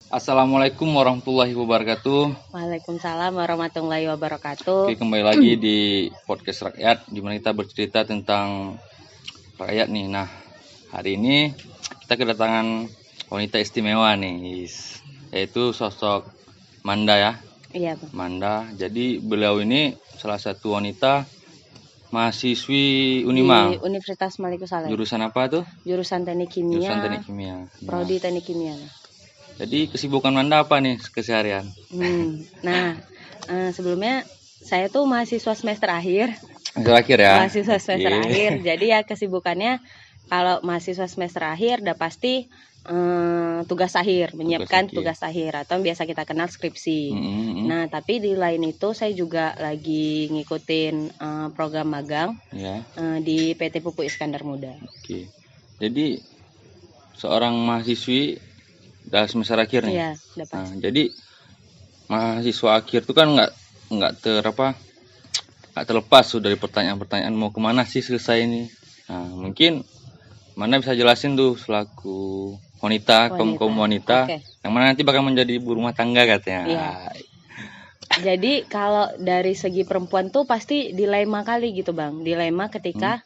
Assalamualaikum warahmatullahi wabarakatuh. Waalaikumsalam warahmatullahi wabarakatuh. Oke, kembali lagi di podcast rakyat, di mana kita bercerita tentang rakyat nih. Nah, hari ini kita kedatangan wanita istimewa nih, yaitu sosok Manda ya. Iya, Bang. Manda. Jadi beliau ini salah satu wanita mahasiswi Unima. Di Universitas Malikusaleh. Jurusan apa tuh? Jurusan Teknik Kimia. Jurusan Teknik Kimia. Prodi Teknik Kimia. Jadi kesibukan Manda apa nih keseharian? Sebelumnya saya tuh mahasiswa semester akhir. Terakhir ya. Mahasiswa semester akhir. Jadi ya kesibukannya kalau mahasiswa semester akhir udah pasti tugas akhir, menyiapkan tugas akhir atau biasa kita kenal skripsi. Nah, tapi di lain itu saya juga lagi ngikutin program magang di PT Pupuk Iskandar Muda. Oke. Jadi seorang mahasiswi udah semester akhir nih. Iya, dapat. Nah, jadi mahasiswa akhir itu kan nggak terlepas dari pertanyaan-pertanyaan mau kemana sih selesai ini. Nah, mungkin Mana bisa jelasin tuh selaku kaum wanita yang mana nanti bakal menjadi ibu rumah tangga katanya. Iya. Jadi kalau dari segi perempuan tuh pasti dilema kali gitu Bang. Dilema ketika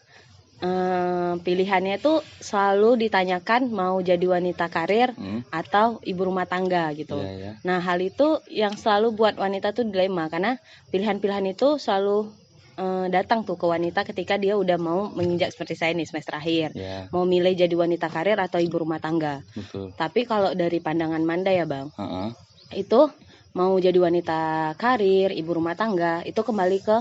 pilihannya tuh selalu ditanyakan mau jadi wanita karir atau ibu rumah tangga gitu. Nah, hal itu yang selalu buat wanita tuh dilema karena pilihan-pilihan itu selalu datang tuh ke wanita ketika dia udah mau menginjak seperti saya nih semester akhir, mau milih jadi wanita karir atau ibu rumah tangga. Betul. Tapi kalau dari pandangan Manda ya Bang, itu mau jadi wanita karir, ibu rumah tangga, itu kembali ke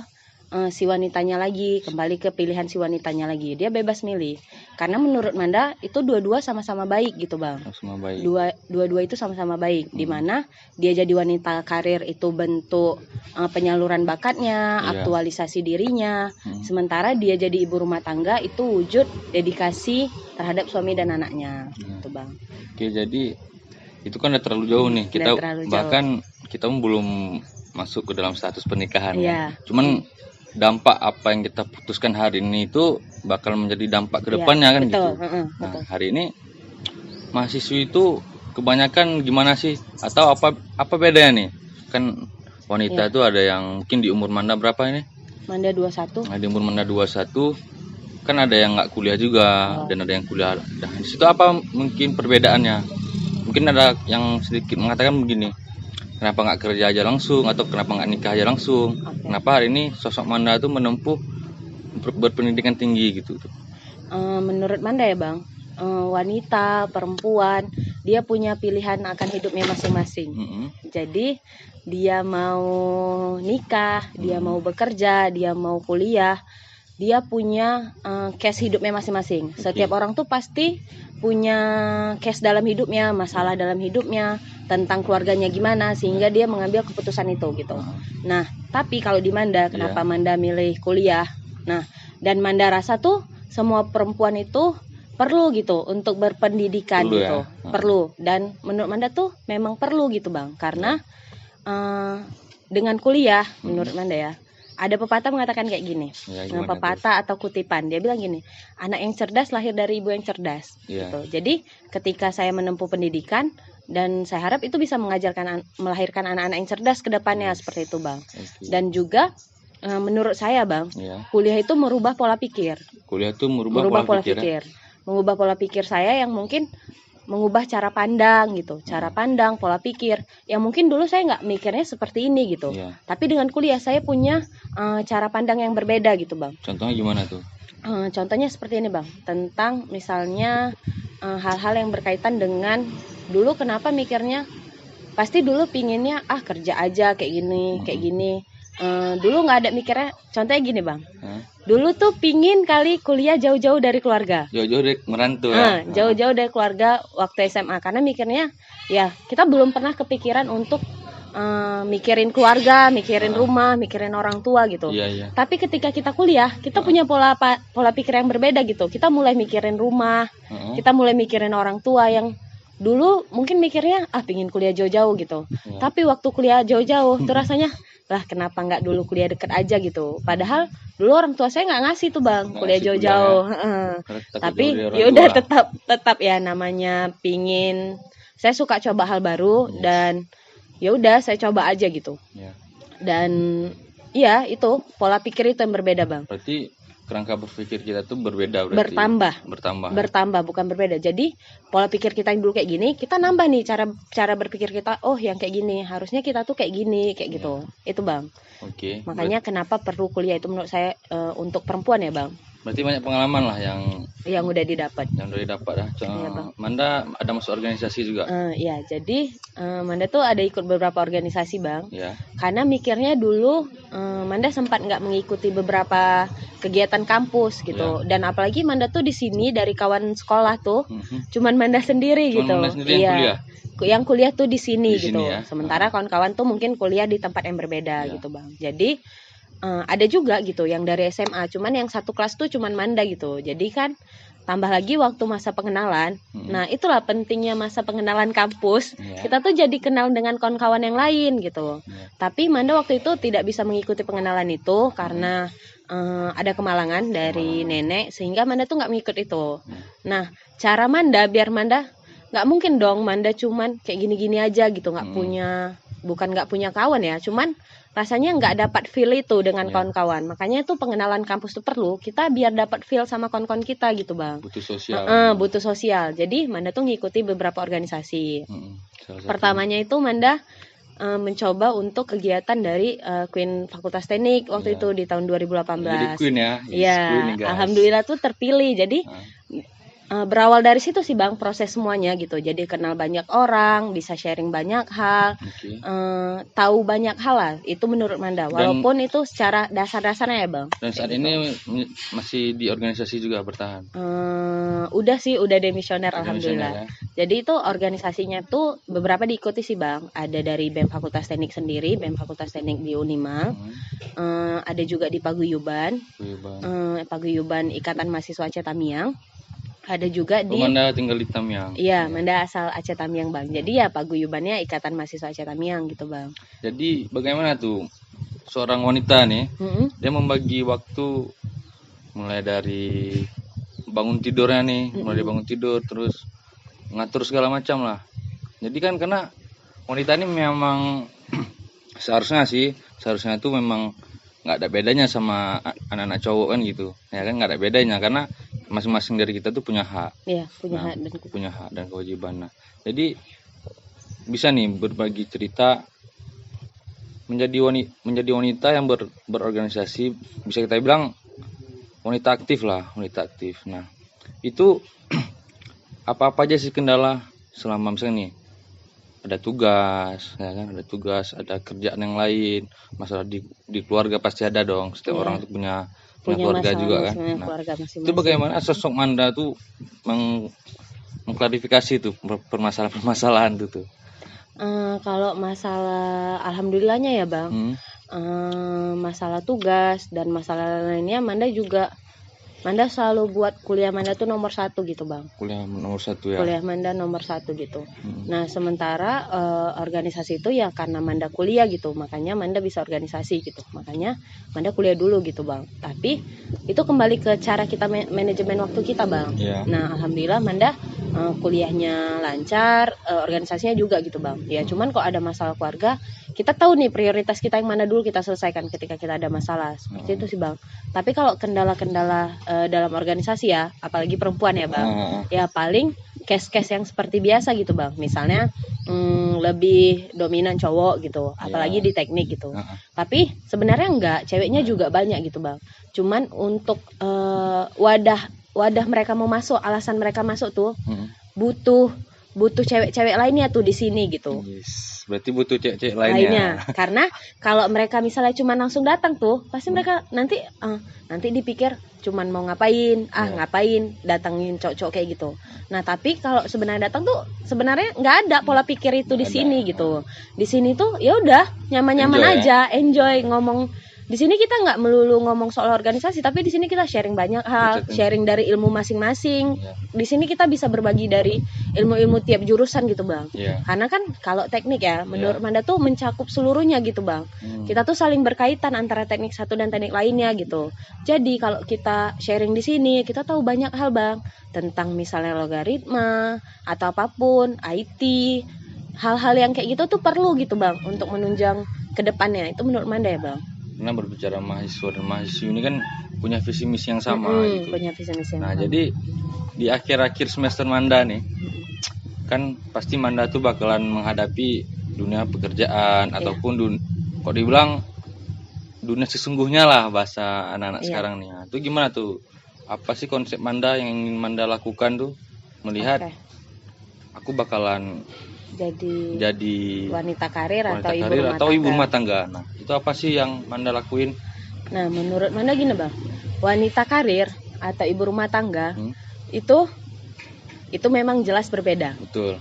si wanitanya lagi, kembali ke pilihan si wanitanya lagi. Dia bebas milih. Karena menurut Manda itu dua-dua sama-sama baik gitu Bang. Sama baik. Dua-dua itu sama-sama baik. Dimana dia jadi wanita karir itu bentuk penyaluran bakatnya, aktualisasi dirinya. Sementara dia jadi ibu rumah tangga itu wujud dedikasi terhadap suami dan anaknya. Gitu Bang. Oke, jadi itu kan udah terlalu jauh nih. Kita bahkan kita belum masuk ke dalam status pernikahan. Cuman dampak apa yang kita putuskan hari ini itu bakal menjadi dampak ke depannya kan gitu. Nah, hari ini mahasiswi itu kebanyakan gimana sih? Atau apa bedanya nih? Kan wanita itu ada yang mungkin di umur Manda berapa ini? Manda 21. Nah, di umur Manda 21 kan ada yang nggak kuliah juga dan ada yang kuliah. Nah, di situ apa mungkin perbedaannya? Mungkin ada yang sedikit mengatakan begini. Kenapa nggak kerja aja langsung atau kenapa nggak nikah aja langsung? Kenapa hari ini sosok Manda itu menempuh berpendidikan tinggi gitu? Menurut Manda ya Bang, wanita, perempuan, dia punya pilihan akan hidupnya masing-masing. Jadi dia mau nikah, dia mau bekerja, dia mau kuliah, dia punya case hidupnya masing-masing. Setiap orang tuh pasti punya case dalam hidupnya, masalah dalam hidupnya, tentang keluarganya gimana sehingga dia mengambil keputusan itu gitu. Nah, tapi kalau di Manda, kenapa Manda milih kuliah? Nah, dan Manda rasa tuh semua perempuan itu perlu gitu untuk berpendidikan gitu. Perlu. Dan menurut Manda tuh memang perlu gitu Bang. Karena dengan kuliah menurut Manda ya, ada pepatah mengatakan kayak gini. Pepatah atau kutipan. Dia bilang gini, anak yang cerdas lahir dari ibu yang cerdas. Gitu. Jadi ketika saya menempuh pendidikan dan saya harap itu bisa melahirkan anak-anak yang cerdas ke depannya seperti itu Bang. Dan juga menurut saya Bang, kuliah itu merubah pola pikir. Kuliah itu merubah pola pikir. Mengubah pola pikir saya yang mungkin mengubah cara pandang gitu, cara pandang, pola pikir yang mungkin dulu saya nggak mikirnya seperti ini gitu. Tapi dengan kuliah saya punya cara pandang yang berbeda gitu Bang. Contohnya gimana tuh? Contohnya seperti ini Bang, tentang misalnya hal-hal yang berkaitan dengan dulu kenapa mikirnya pasti dulu pinginnya kerja aja kayak gini. Dulu nggak ada mikirnya, contohnya gini Bang. Dulu tuh pingin kali kuliah jauh-jauh dari keluarga. Jauh-jauh dari merantau jauh-jauh dari keluarga waktu SMA. Karena mikirnya ya kita belum pernah kepikiran untuk mikirin keluarga, mikirin rumah, mikirin orang tua gitu. Tapi ketika kita kuliah, kita punya pola pikir yang berbeda gitu. Kita mulai mikirin rumah, kita mulai mikirin orang tua yang dulu mungkin mikirnya pingin kuliah jauh-jauh gitu. Tapi waktu kuliah jauh-jauh tuh rasanya lah kenapa nggak dulu kuliah deket aja gitu. Padahal dulu orang tua saya nggak ngasih tuh Bang kuliah jauh-jauh. Tapi ya udah tetap ya namanya pingin saya suka coba hal baru dan ya udah saya coba aja gitu. Dan iya itu pola pikir itu yang berbeda Bang. Berarti kerangka berpikir kita tuh berbeda berarti. Bertambah bukan berbeda. Jadi pola pikir kita yang dulu kayak gini, kita nambah nih cara berpikir kita. Oh, yang kayak gini, harusnya kita tuh kayak gini, kayak gitu. Itu Bang. Oke. Makanya kenapa perlu kuliah itu menurut saya untuk perempuan ya Bang. Berarti banyak pengalaman lah yang udah didapat. Manda ada masuk organisasi juga. Iya, jadi Manda tuh ada ikut beberapa organisasi Bang. Ya. Karena mikirnya dulu Manda sempat nggak mengikuti beberapa kegiatan kampus gitu. Dan apalagi Manda tuh di sini dari kawan sekolah tuh, cuman Manda sendiri gitu. Manda sendiri yang kuliah. Yang kuliah tuh di sini gitu. Ya? Sementara kawan-kawan tuh mungkin kuliah di tempat yang berbeda gitu Bang. Jadi ada juga gitu yang dari SMA, cuman yang satu kelas tuh cuman Manda gitu. Jadi kan tambah lagi waktu masa pengenalan. Nah, itulah pentingnya masa pengenalan kampus. Kita tuh jadi kenal dengan kawan-kawan yang lain gitu. Tapi Manda waktu itu tidak bisa mengikuti pengenalan itu karena ada kemalangan dari nenek, sehingga Manda tuh nggak mengikut itu. Nah, cara Manda biar Manda nggak mungkin dong Manda cuman kayak gini-gini aja gitu, bukan nggak punya kawan ya, cuman rasanya nggak dapat feel itu dengan kawan-kawan. Makanya itu pengenalan kampus itu perlu kita biar dapat feel sama kawan-kawan kita gitu Bang. Butuh sosial. Butuh sosial. Jadi Manda tuh ngikuti beberapa organisasi. Pertamanya itu Manda mencoba untuk kegiatan dari Queen Fakultas Teknik waktu itu di tahun 2018. Jadi Queen ya. Iya. Alhamdulillah tuh terpilih. Jadi berawal dari situ sih Bang proses semuanya gitu. Jadi kenal banyak orang, bisa sharing banyak hal, tahu banyak hal lah. Itu menurut Manda. Walaupun itu secara dasar-dasarnya ya Bang. Dan saat ini masih di organisasi juga bertahan. Udah sih, udah demisioner alhamdulillah. Jadi itu organisasinya tuh beberapa diikuti sih Bang. Ada dari BEM Fakultas Teknik sendiri, BEM Fakultas Teknik di Unimal. Ada juga di Paguyuban. Paguyuban Ikatan Mahasiswa Aceh Tamiang. Ada juga di Manda tinggal di Tamiang. Iya, Manda asal Aceh Tamiang Bang. Jadi ya paguyubannya Ikatan Mahasiswa Aceh Tamiang gitu Bang. Jadi bagaimana tuh seorang wanita nih, dia membagi waktu mulai dari bangun tidurnya nih, mulai bangun tidur terus ngatur segala macam lah. Jadi kan karena wanita ini memang seharusnya itu memang nggak ada bedanya sama anak-anak cowok kan gitu. Ya kan nggak ada bedanya karena masing-masing dari kita tuh punya hak. Iya, punya hak dan kewajiban. Nah, jadi bisa nih berbagi cerita menjadi wanita yang berorganisasi, bisa kita bilang wanita aktif. Nah, itu apa aja sih kendala selama misalnya nih ada tugas, ya kan, ada kerjaan yang lain, masalah di keluarga pasti ada dong. Setiap orang tuh punya keluarga juga kan. Nah, itu bagaimana sosok Manda tuh mengklarifikasi tuh permasalahan tuh. Kalau masalah alhamdulillahnya ya Bang, masalah tugas dan masalah lainnya Manda selalu buat kuliah Manda tuh nomor 1 gitu Bang. Kuliah nomor 1 ya. Kuliah Manda nomor 1 gitu. Nah sementara organisasi itu ya karena Manda kuliah gitu, makanya Manda bisa organisasi gitu. Makanya Manda kuliah dulu gitu Bang. Tapi itu kembali ke cara kita manajemen waktu kita Bang. Nah alhamdulillah Manda kuliahnya lancar, organisasinya juga gitu Bang. Ya cuman kok ada masalah keluarga, kita tahu nih prioritas kita yang mana dulu kita selesaikan ketika kita ada masalah. Seperti itu sih Bang. Tapi kalau kendala-kendala dalam organisasi ya, apalagi perempuan ya Bang, ya paling case-case yang seperti biasa gitu Bang. Misalnya lebih dominan cowok gitu, apalagi di teknik gitu. Tapi sebenarnya enggak, ceweknya juga banyak gitu Bang. Cuman untuk wadah mereka mau masuk, alasan mereka masuk tuh butuh cewek-cewek lainnya tuh di sini gitu. Berarti butuh cewek-cewek lainnya. Karena kalau mereka misalnya cuma langsung datang tuh, pasti mereka nanti dipikir cuman mau ngapain, ngapain datangin cowok-cowok kayak gitu. Nah tapi kalau sebenarnya datang tuh sebenarnya nggak ada pola pikir itu di sini gitu. Di sini tuh ya udah nyaman-nyaman aja, enjoy ngomong di sini kita nggak melulu ngomong soal organisasi, tapi di sini kita sharing banyak hal, sharing dari ilmu masing-masing. Di sini kita bisa berbagi dari ilmu-ilmu tiap jurusan gitu Bang. Karena kan kalau teknik ya, menurut Manda tuh mencakup seluruhnya gitu Bang. Kita tuh saling berkaitan antara teknik satu dan teknik lainnya gitu. Jadi kalau kita sharing di sini, kita tahu banyak hal Bang, tentang misalnya logaritma atau apapun, IT, hal-hal yang kayak gitu tuh perlu gitu Bang untuk menunjang ke depannya. Itu menurut Manda ya Bang. Karena berbicara mahasiswa dan mahasiswi ini kan punya visi misi yang sama gitu. Punya visi misi yang sama. Jadi di akhir-akhir semester Manda nih, kan pasti Manda tuh bakalan menghadapi dunia pekerjaan ataupun kok dibilang dunia sesungguhnya lah bahasa anak-anak sekarang nih. Nah, itu gimana tuh? Apa sih konsep Manda yang ingin Manda lakukan tuh? Melihat aku bakalan jadi wanita karir atau ibu rumah tangga. Nah, itu apa sih yang Manda lakuin? Nah, menurut Manda gini Bang, wanita karir atau ibu rumah tangga itu memang jelas berbeda. Betul.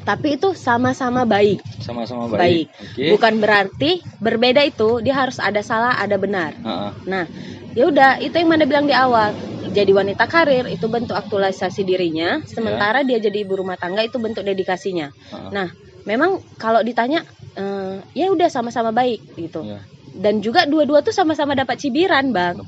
Tapi itu sama-sama baik. Sama-sama baik. Okay. Bukan berarti berbeda itu dia harus ada salah, ada benar. Nah, ya udah, itu yang Manda bilang di awal. Jadi wanita karir itu bentuk aktualisasi dirinya, sementara dia jadi ibu rumah tangga itu bentuk dedikasinya. Nah, memang kalau ditanya ya udah sama-sama baik gitu. Dan juga dua-dua tuh sama-sama dapat cibiran Bang.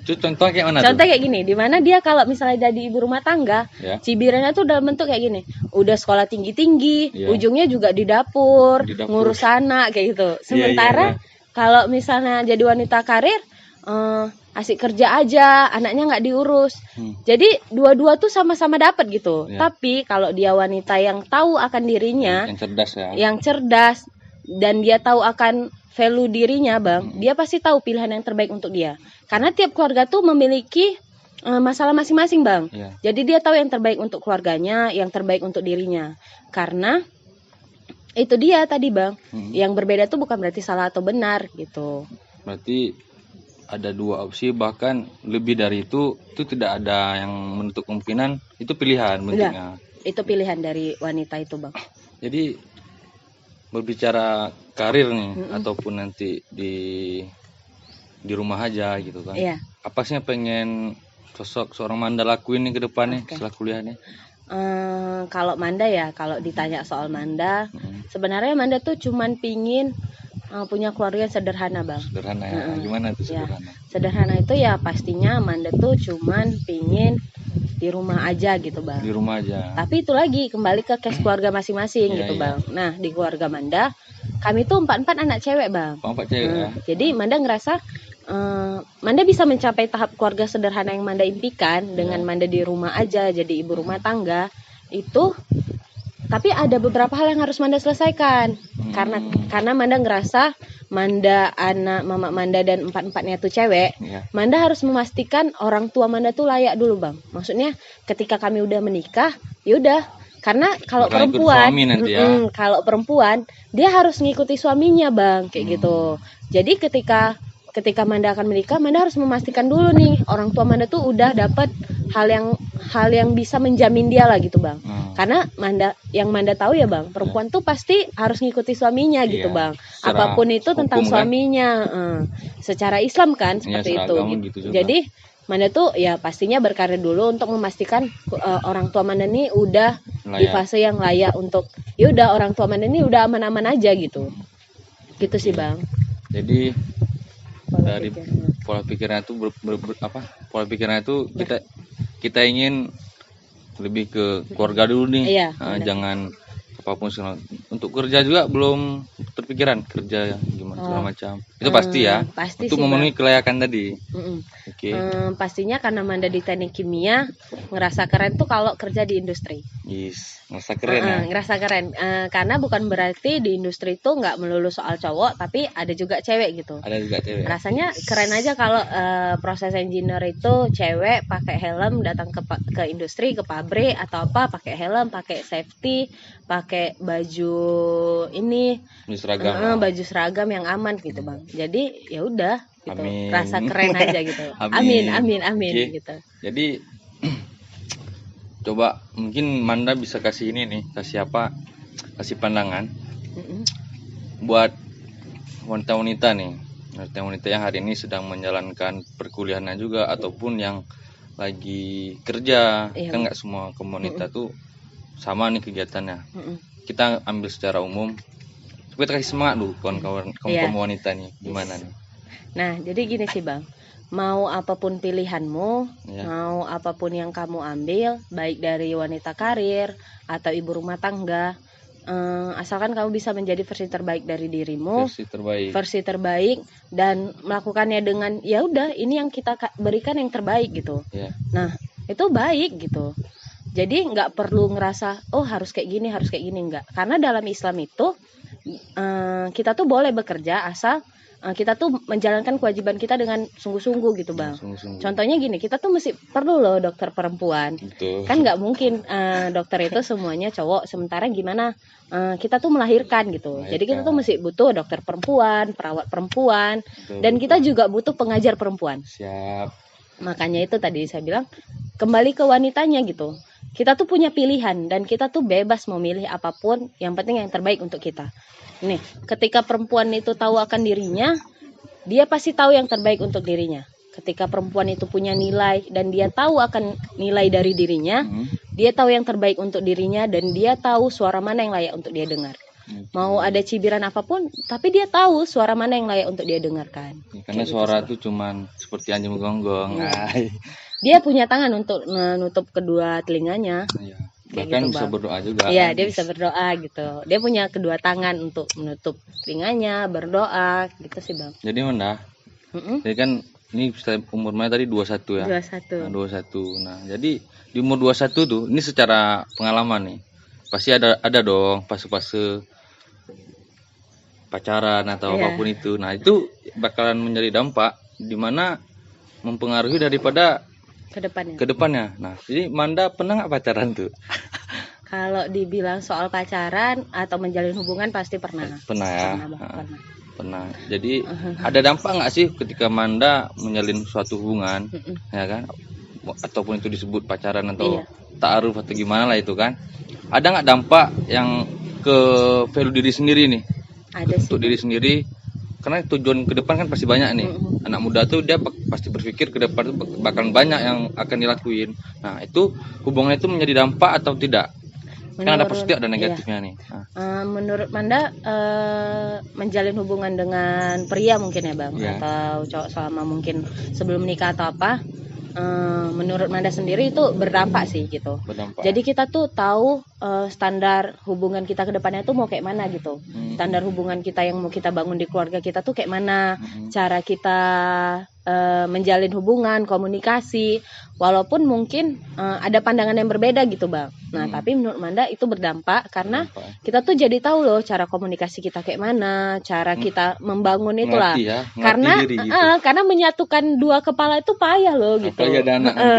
Contoh kayak mana? Contoh kayak gini, dimana dia kalau misalnya jadi ibu rumah tangga, cibirannya tuh dalam bentuk kayak gini. Udah sekolah tinggi-tinggi, ujungnya juga di dapur, ngurus anak kayak gitu. Sementara kalau misalnya jadi wanita karir, asik kerja aja, anaknya nggak diurus. Jadi dua-dua tuh sama-sama dapat gitu. Tapi kalau dia wanita yang tahu akan dirinya, yang cerdas dan dia tahu akan value dirinya Bang, dia pasti tahu pilihan yang terbaik untuk dia. Karena tiap keluarga tuh memiliki masalah masing-masing Bang. Jadi dia tahu yang terbaik untuk keluarganya, yang terbaik untuk dirinya. Karena itu dia tadi Bang, yang berbeda tuh bukan berarti salah atau benar gitu. Berarti ada dua opsi, bahkan lebih dari itu tidak ada yang menutup kemungkinan, itu pilihan bentuknya. Itu pilihan dari wanita itu Bang. Jadi berbicara karir nih ataupun nanti di rumah aja gitu kan. Apa sih yang pengen sosok seorang Manda lakuin nih ke depannya setelah kuliahnya? Kalau Manda ya, kalau ditanya soal Manda, sebenarnya Manda tuh cuman pingin punya keluarga yang sederhana Bang. Sederhana ya. Gimana tuh sederhana? Sederhana itu ya pastinya Manda tuh cuman pingin di rumah aja gitu Bang. Di rumah aja. Tapi itu lagi kembali ke case keluarga masing-masing gitu Bang. Nah, di keluarga Manda kami tuh 4 anak cewek Bang. 4 cewek ya. Jadi Manda ngerasa Manda bisa mencapai tahap keluarga sederhana yang Manda impikan dengan Manda di rumah aja jadi ibu rumah tangga itu. Tapi ada beberapa hal yang harus Manda selesaikan. Karena Manda ngerasa Manda, anak mama Manda dan 4-4-nya tuh cewek, Manda harus memastikan orang tua Manda tuh layak dulu Bang. Maksudnya ketika kami udah menikah, yaudah. Karena kalau perempuan, kalau perempuan dia harus ngikuti suaminya Bang, kayak gitu. Jadi ketika Manda akan menikah, Manda harus memastikan dulu nih orang tua Manda tuh udah dapat hal yang bisa menjamin dia lah gitu Bang. Karena Manda tahu ya Bang, perempuan tuh pasti harus ngikuti suaminya gitu Bang. Apapun itu tentang suaminya, secara Islam kan seperti itu. Gitu. Jadi Manda tuh ya pastinya berkarir dulu untuk memastikan orang tua Manda nih udah di fase yang layak untuk, ya udah orang tua Manda nih udah aman-aman aja gitu. Gitu sih Bang. Jadi dari pola pikirnya itu pola pikirnya itu kita ingin lebih ke keluarga dulu nih. Jangan apapun untuk kerja juga belum terpikiran kerja gimana segala macam. Itu pasti ya. Pasti untuk sih, memenuhi kelayakan tadi. Pastinya karena Manda di teknik kimia ngerasa keren tuh kalau kerja di industri. Ngerasa keren ya. Ngerasa keren. Karena bukan berarti di industri itu nggak melulu soal cowok, tapi ada juga cewek gitu. Ada juga cewek. Rasanya keren aja kalau proses engineer itu cewek pakai helm datang ke industri, ke pabrik atau apa, pakai helm, pakai safety, pakai baju ini, baju seragam yang aman gitu Bang. Jadi ya udah gitu. Amin. Rasa keren aja gitu. Amin gitu. Jadi coba mungkin Manda bisa kasih ini nih, kasih pandangan buat wanita-wanita nih wanita yang hari ini sedang menjalankan perkuliahannya juga ataupun yang lagi kerja. Kan nggak semua wanita tuh sama nih kegiatannya. Kita ambil secara umum. Kita kasih semangat dulu kawan-kawan wanita nih, gimana nih? Nah, jadi gini sih Bang, mau apapun pilihanmu, mau apapun yang kamu ambil, baik dari wanita karir atau ibu rumah tangga, asalkan kamu bisa menjadi versi terbaik dari dirimu, versi terbaik dan melakukannya dengan ya udah ini yang kita berikan yang terbaik gitu. Nah itu baik gitu. Jadi nggak perlu ngerasa oh harus kayak gini enggak. Karena dalam Islam itu kita tuh boleh bekerja asal kita tuh menjalankan kewajiban kita dengan sungguh-sungguh gitu Bang. Contohnya gini, kita tuh mesti perlu loh dokter perempuan. Betul. Kan nggak mungkin dokter itu semuanya cowok. Sementara gimana kita tuh melahirkan gitu. Jadi kita tuh mesti butuh dokter perempuan, perawat perempuan, dan kita juga butuh pengajar perempuan. Siap. Makanya itu tadi saya bilang kembali ke wanitanya gitu. Kita tuh punya pilihan dan kita tuh bebas memilih apapun. Yang penting yang terbaik untuk kita. Nih, ketika perempuan itu tahu akan dirinya, dia pasti tahu yang terbaik untuk dirinya. Ketika perempuan itu punya nilai dan dia tahu akan nilai dari dirinya, dia tahu yang terbaik untuk dirinya dan dia tahu suara mana yang layak untuk dia dengar. Mau ada cibiran apapun, tapi dia tahu suara mana yang layak untuk dia dengarkan. Karena suara itu cuman seperti anjing menggonggong. Dia punya tangan untuk menutup kedua telinganya. Bahkan gitu, bisa berdoa juga. Iya, dia bisa berdoa gitu. Dia punya kedua tangan untuk menutup telinganya, berdoa gitu sih Bang. Jadi Manda, jadi kan ini umurnya tadi 21 ya. 21. Nah, 21. Nah, jadi di umur 21 tuh, ini secara pengalaman nih. Pasti ada dong fase-fase pacaran atau apapun itu. Nah, itu bakalan menjadi dampak di mana mempengaruhi daripada ke depannya. Nah, jadi Manda pernah nggak pacaran tuh? Kalau dibilang soal pacaran atau menjalin hubungan pasti pernah. Pernah ya. Pernah. Jadi ada dampak nggak sih ketika Manda menjalin suatu hubungan, ya kan? Ataupun itu disebut pacaran atau ta'aruf atau gimana lah itu kan? Ada nggak dampak yang ke value diri sendiri nih? Ada sih. Untuk diri sendiri. Karena tujuan ke depan kan pasti banyak nih. Anak muda tuh dia pasti berpikir ke depan tuh bakalan banyak yang akan dilakuin. Nah, itu hubungan itu menjadi dampak atau tidak? Kan ada positif dan negatifnya nih. Menurut Manda menjalin hubungan dengan pria mungkin ya Bang, atau cowok selama mungkin sebelum menikah atau apa? Menurut Manda sendiri itu berdampak sih gitu. Jadi kita tuh tahu standar hubungan kita ke depannya tuh mau kayak mana gitu. Standar hubungan kita yang mau kita bangun di keluarga kita tuh kayak mana. Cara kita menjalin hubungan, komunikasi, walaupun mungkin ada pandangan yang berbeda gitu Bang. Nah tapi menurut Manda itu berdampak karena kita tuh jadi tahu loh cara komunikasi kita kayak mana, cara kita membangun itulah. Karena diri, gitu. Karena menyatukan dua kepala itu payah loh gitu.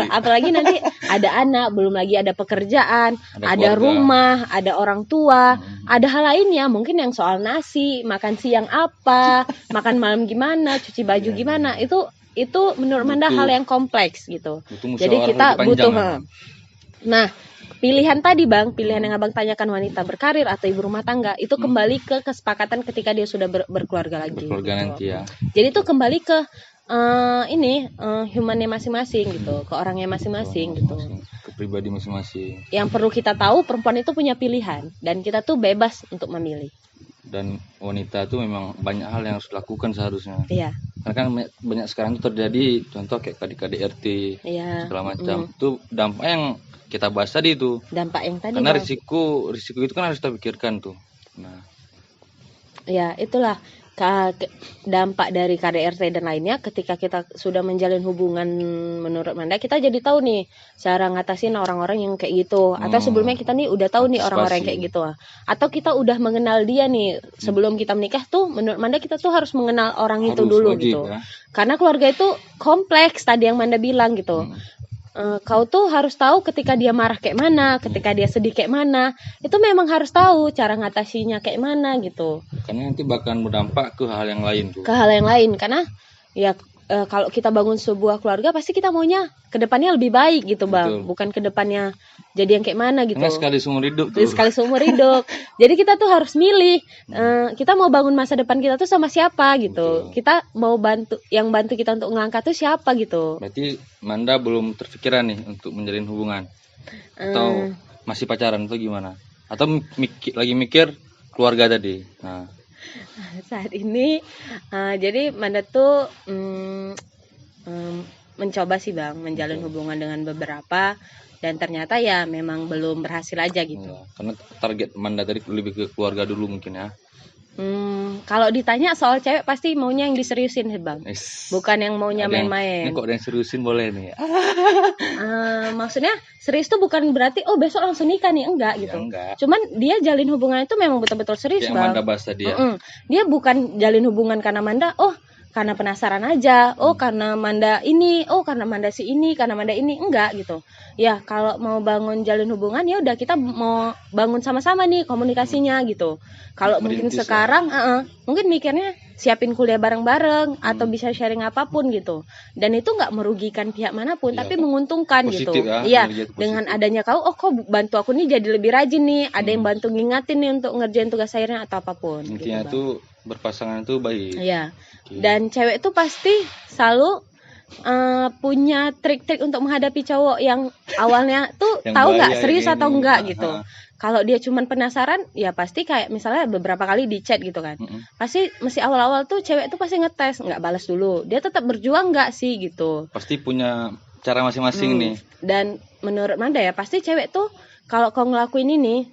Apalagi nanti ada anak, belum lagi ada pekerjaan, ada rumah, ada orang tua, ada hal lainnya mungkin yang soal nasi, makan siang apa, makan malam gimana, cuci baju gimana, itu menurut Manda hal yang kompleks gitu. Jadi kita butuh. Nah, pilihan tadi Bang, pilihan yang Abang tanyakan wanita berkarir atau ibu rumah tangga itu kembali ke kesepakatan ketika dia sudah berkeluarga lagi. Berkeluarga gitu. Nanti ya. Jadi itu kembali ke humannya masing-masing gitu, ke orangnya masing-masing gitu. Ke pribadi masing-masing. Yang perlu kita tahu perempuan itu punya pilihan dan kita tuh bebas untuk memilih. Dan wanita itu memang banyak hal yang harus dilakukan seharusnya. Iya. Karena kan banyak sekarang itu terjadi contoh kayak KDRT segala macam. Itu dampak yang kita bahas tadi itu. Dampak yang tadi. Karena risiko itu kan harus kita pikirkan tuh. Nah. Ya, itulah dampak dari KDRT dan lainnya. Ketika kita sudah menjalin hubungan menurut Manda, kita jadi tahu nih cara ngatasin orang-orang yang kayak gitu. Atau sebelumnya kita nih udah tahu nih orang-orang yang kayak gitu. Atau kita udah mengenal dia nih sebelum kita menikah tuh, menurut Manda kita tuh harus mengenal orang itu dulu gitu. Ya. Karena keluarga itu kompleks tadi yang Manda bilang gitu. Kau tuh harus tahu ketika dia marah kayak mana, ketika dia sedih kayak mana. Itu memang harus tahu cara ngatasinya kayak mana gitu. Karena nanti bakal berdampak ke hal yang lain tuh. Ke hal yang lain karena ya kalau kita bangun sebuah keluarga pasti kita maunya kedepannya lebih baik gitu bang. Betul. Bukan kedepannya jadi yang kayak mana gitu. Karena sekali seumur hidup tuh. Sekali seumur hidup. Jadi kita tuh harus milih kita mau bangun masa depan kita tuh sama siapa gitu. Betul. Kita mau bantu kita untuk ngangkat tuh siapa gitu. Berarti Manda belum terpikiran nih untuk menjalin hubungan atau masih pacaran atau gimana? Atau lagi mikir keluarga tadi? Nah. Saat ini jadi Manda tuh mencoba sih bang menjalin hubungan dengan beberapa dan ternyata ya memang belum berhasil aja gitu. Ya, karena target Manda tadi lebih ke keluarga dulu mungkin ya. Kalau ditanya soal cewek pasti maunya yang diseriusin sih bang, bukan yang maunya main-main. Ini kok ada yang seriusin boleh nih? Maksudnya serius tuh bukan berarti besok langsung nikah nih, enggak gitu. Enggak. Cuman dia jalin hubungan itu memang betul-betul serius bang. Manda bahas tadi ya. Dia bukan jalin hubungan karena Manda karena penasaran aja, karena Manda ini, karena Manda si ini, karena Manda ini, enggak gitu. Ya kalau mau bangun jalin hubungan ya udah kita mau bangun sama-sama nih komunikasinya gitu. Kalau mungkin sekarang mungkin mikirnya siapin kuliah bareng-bareng atau bisa sharing apapun gitu. Dan itu nggak merugikan pihak manapun, tapi menguntungkan positif, gitu. Iya, dengan adanya kau, kok bantu aku nih jadi lebih rajin nih, ada yang bantu ngingatin nih untuk ngerjain tugas akhirnya atau apapun. Intinya itu berpasangan itu baik. Iya. Dan cewek tuh pasti selalu punya trik-trik untuk menghadapi cowok yang awalnya tuh tahu nggak serius atau enggak gitu. Kalau dia cuman penasaran, ya pasti kayak misalnya beberapa kali di chat gitu kan. Pasti mesti awal-awal tuh cewek tuh pasti ngetes, nggak balas dulu. Dia tetap berjuang nggak sih gitu. Pasti punya cara masing-masing nih. Dan menurut Manda ya pasti cewek tuh kalau kau ngelakuin ini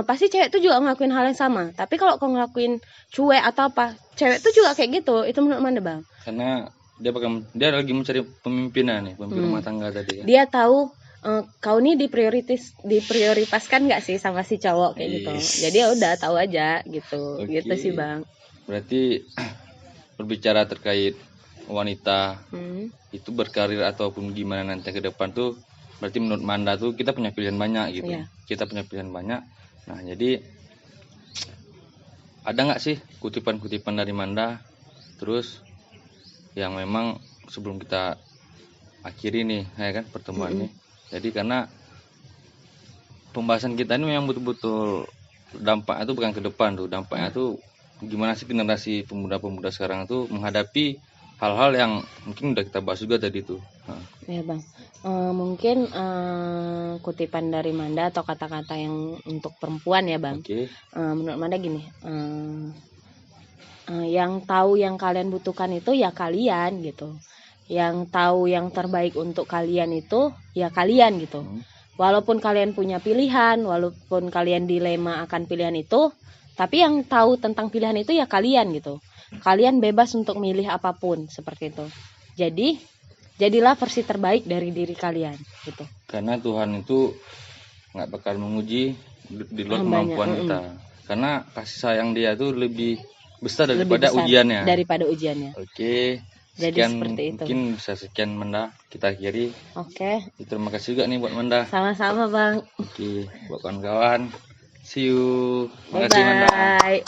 pasti cewek tuh juga ngelakuin hal yang sama. Tapi kalau kau ngelakuin cuek atau apa, cewek tuh juga kayak gitu. Itu menurut Manda bang. Karena dia lagi mencari pemimpinan nih, pemimpin rumah tangga tadi ya. Dia tahu kau nih diprioritaskan nggak sih sama si cowok kayak gitu. Jadi ya udah tahu aja gitu. Gitu sih bang. Berarti berbicara terkait wanita itu berkarir ataupun gimana nanti ke depan tuh, berarti menurut Manda tuh kita punya pilihan banyak gitu. Kita punya pilihan banyak. Nah jadi ada nggak sih kutipan-kutipan dari Manda terus yang memang sebelum kita akhiri nih ya kan pertemuan ini. Jadi karena pembahasan kita ini memang betul-betul dampaknya itu bukan ke depan tuh, dampaknya tuh gimana sih generasi pemuda-pemuda sekarang tuh menghadapi hal-hal yang mungkin udah kita bahas juga tadi tuh. Ya bang, mungkin kutipan dari Manda atau kata-kata yang untuk perempuan ya bang. Menurut Manda gini, yang tahu yang kalian butuhkan itu ya kalian gitu. Yang tahu yang terbaik untuk kalian itu ya kalian gitu. Walaupun kalian punya pilihan, walaupun kalian dilema akan pilihan itu, tapi yang tahu tentang pilihan itu ya kalian gitu. Kalian bebas untuk milih apapun seperti itu. Jadi jadilah versi terbaik dari diri kalian gitu. Karena Tuhan itu nggak bakal menguji di luar kemampuan kita. Karena kasih sayang Dia itu lebih besar daripada ujiannya. Oke. Jadi seperti itu. Mungkin bisa sekian Manda, kita akhiri. Oke. Terima kasih juga nih buat Manda. Sama-sama bang. Oke, buat kawan-kawan. See you. Makasih Manda. Bye.